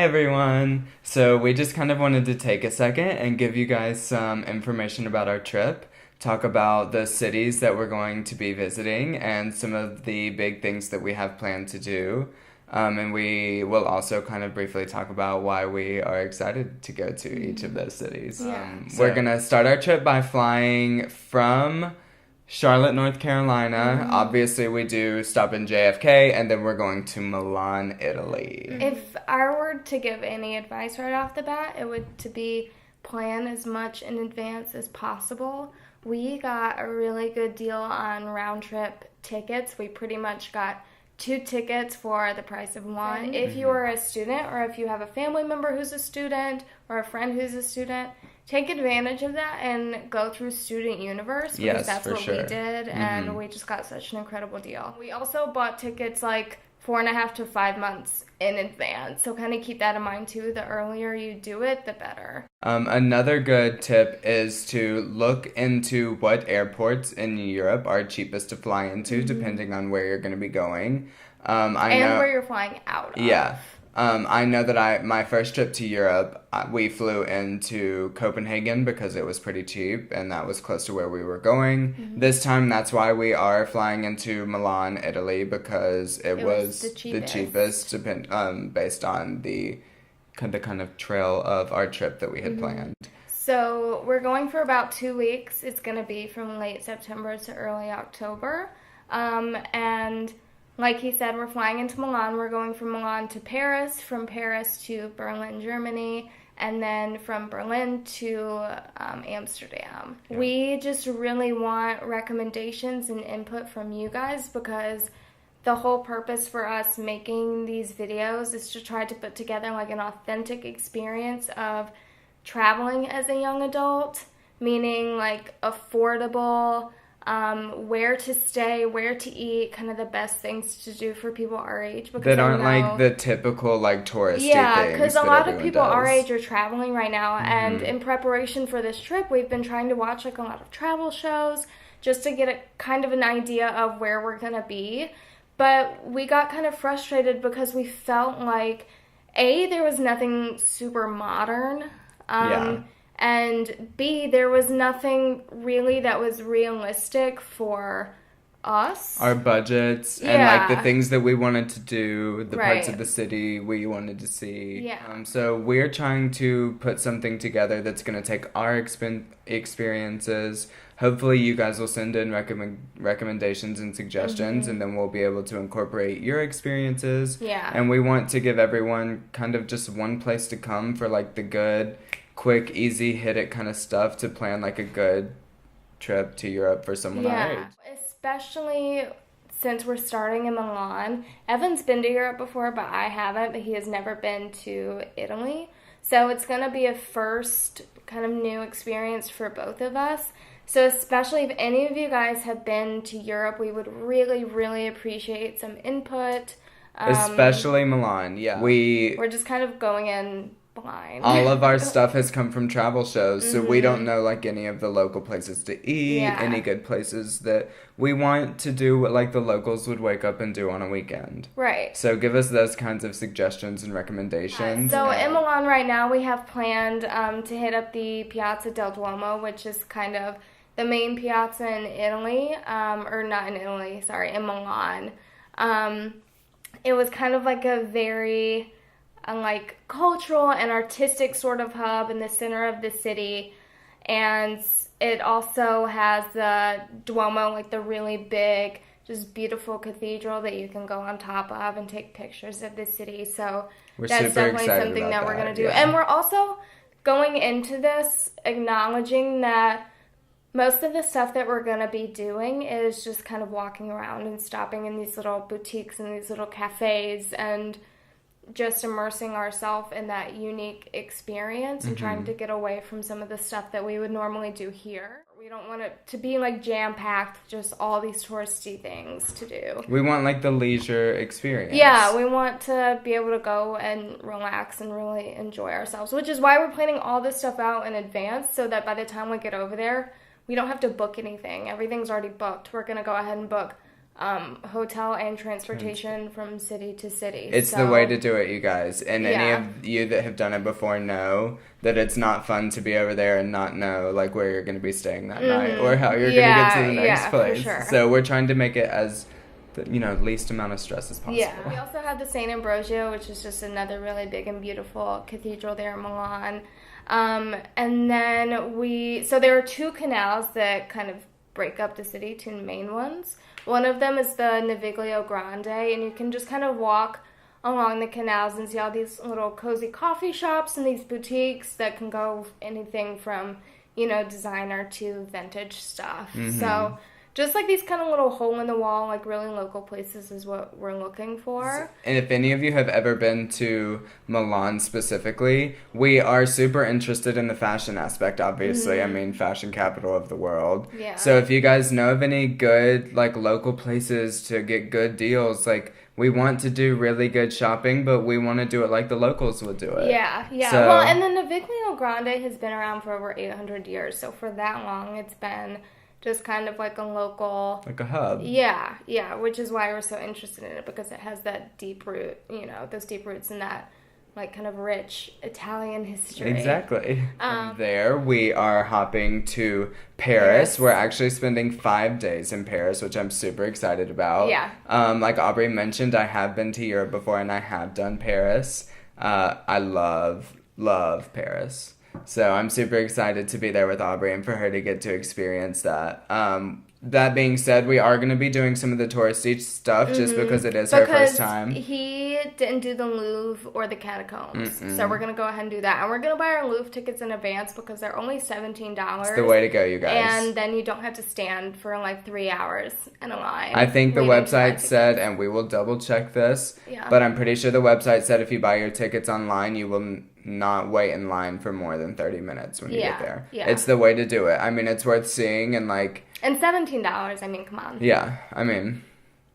everyone. So we just kind of wanted to take a second and give you guys some information about our trip, talk about the cities that we're going to be visiting and some of the big things that we have planned to do. And we will also kind of briefly talk about why we are excited to go to each of those cities. We're going to start our trip by flying from Charlotte, North Carolina. Obviously, we do stop in JFK, and then we're going to Milan, Italy. If I were to give any advice right off the bat, it would to be plan as much in advance as possible. We got a really good deal on round-trip tickets. We pretty much got 2 tickets for the price of one. If you are a student or if you have a family member who's a student or a friend who's a student, take advantage of that and go through Student Universe because that's what we did, and we just got such an incredible deal. We also bought tickets like 4.5 to 5 months in advance, so kind of keep that in mind too. The earlier you do it, the better. Another good tip is to look into what airports in Europe are cheapest to fly into, depending on where you're going to be going. Where you're flying out of. Yeah. I know that my first trip to Europe, we flew into Copenhagen because it was pretty cheap and that was close to where we were going. This time, that's why we are flying into Milan, Italy, because it was the cheapest based on the kind of trail of our trip that we had planned. So we're going for about 2 weeks. It's going to be from late September to early October. And like he said, we're flying into Milan. We're going from Milan to Paris, from Paris to Berlin, Germany, and then from Berlin to Amsterdam. Yeah. We just really want recommendations and input from you guys because the whole purpose for us making these videos is to try to put together like an authentic experience of traveling as a young adult, meaning like affordable, where to stay, where to eat, kind of the best things to do for people our age. Because that aren't like the typical like touristy things. Yeah, because a lot of people our age are traveling right now, and in preparation for this trip, we've been trying to watch like a lot of travel shows just to get a kind of an idea of where we're gonna be. But we got kind of frustrated because we felt like there was nothing super modern. And B, there was nothing really that was realistic for us. Our budgets and like the things that we wanted to do, the parts of the city we wanted to see. Yeah. So we're trying to put something together that's going to take our experiences. Hopefully you guys will send in recommendations and suggestions, and then we'll be able to incorporate your experiences. Yeah. And we want to give everyone kind of just one place to come for like the good, quick, easy, hit it kind of stuff to plan like a good trip to Europe for someone our age. Especially since we're starting in Milan. Evan's been to Europe before, but I haven't, but he has never been to Italy. So it's going to be a first kind of new experience for both of us. So especially if any of you guys have been to Europe, we would really, really appreciate some input. Especially Milan, yeah. We're just kind of going in blind. All of our stuff has come from travel shows, so we don't know like any of the local places to eat, any good places that we want to do what like the locals would wake up and do on a weekend. Right. So give us those kinds of suggestions and recommendations. So in Milan right now we have planned to hit up the Piazza del Duomo, which is kind of the main piazza in Italy, or not in Italy, sorry, in Milan. It was kind of like a very like cultural and artistic sort of hub in the center of the city, and it also has the Duomo, like the really big, just beautiful cathedral that you can go on top of and take pictures of the city. So that's definitely something that we're going to do. And we're also going into this acknowledging that most of the stuff that we're going to be doing is just kind of walking around and stopping in these little boutiques and these little cafes and just immersing ourselves in that unique experience and trying to get away from some of the stuff that we would normally do here. We don't want it to be like jam-packed, just all these touristy things to do. We want like the leisure experience. Yeah, we want to be able to go and relax and really enjoy ourselves, which is why we're planning all this stuff out in advance so that by the time we get over there, we don't have to book anything. Everything's already booked. We're going to go ahead and book hotel and transportation from city to city. It's the way to do it, you guys. And any Yeah. of you that have done it before know that it's not fun to be over there and not know like where you're going to be staying that night or how you're going to get to the next place. For sure. So we're trying to make it as least amount of stress as possible. Yeah. We also have the St. Ambrogio, which is just another really big and beautiful cathedral there in Milan. And then so there are two canals that kind of break up the city, two main ones. One of them is the Naviglio Grande, and you can just kind of walk along the canals and see all these little cozy coffee shops and these boutiques that can go anything from, designer to vintage stuff. Mm-hmm. So just like these kind of little hole-in-the-wall, like really local places is what we're looking for. And if any of you have ever been to Milan specifically, we are super interested in the fashion aspect, obviously. I mean, fashion capital of the world. Yeah. So if you guys know of any good, like, local places to get good deals, like, we want to do really good shopping, but we want to do it like the locals would do it. Yeah. So, Well, and the Naviglio Grande has been around for over 800 years. So for that long, it's been just kind of like a local... like a hub. Yeah, which is why we're so interested in it, because it has that deep root, those deep roots in that, like, kind of rich Italian history. Exactly. There, we are hopping to Paris. Yes. We're actually spending 5 days in Paris, which I'm super excited about. Yeah. Like Aubrey mentioned, I have been to Europe before, and I have done Paris. I love Paris. So I'm super excited to be there with Aubrey and for her to get to experience that. That being said, we are going to be doing some of the touristy stuff just because it is her first time. He didn't do the Louvre or the catacombs. So we're going to go ahead and do that. And we're going to buy our Louvre tickets in advance because they're only $17. It's the way to go, you guys. And then you don't have to stand for like 3 hours in a line. I think the waiting to buy website tickets. said, and we will double check this, Yeah. but I'm pretty sure the website said if you buy your tickets online, you will not wait in line for more than 30 minutes when you get there. Yeah. It's the way to do it. I mean, it's worth seeing and like... And $17, I mean, come on. Yeah, I mean...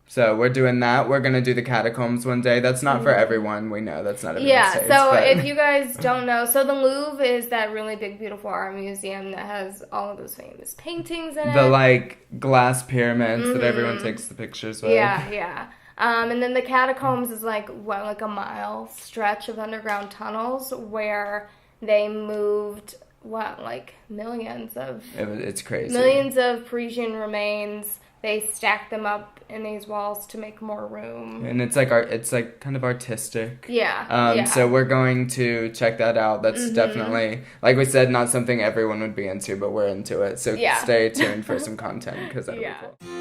So we're doing that. We're going to do the catacombs one day. That's not for everyone. We know that's not everyone's taste. So but... if you guys don't know, so the Louvre is that really big, beautiful art museum that has all of those famous paintings in it. The, like, glass pyramids that everyone takes the pictures with. Yeah. And then the catacombs is like a mile stretch of underground tunnels where they moved millions of It's crazy. millions of Parisian remains. They stacked them up in these walls to make more room. And it's like kind of artistic. Yeah. So we're going to check that out. That's definitely, like we said, not something everyone would be into, but we're into it. So Yeah. stay tuned for some content because that'll be cool.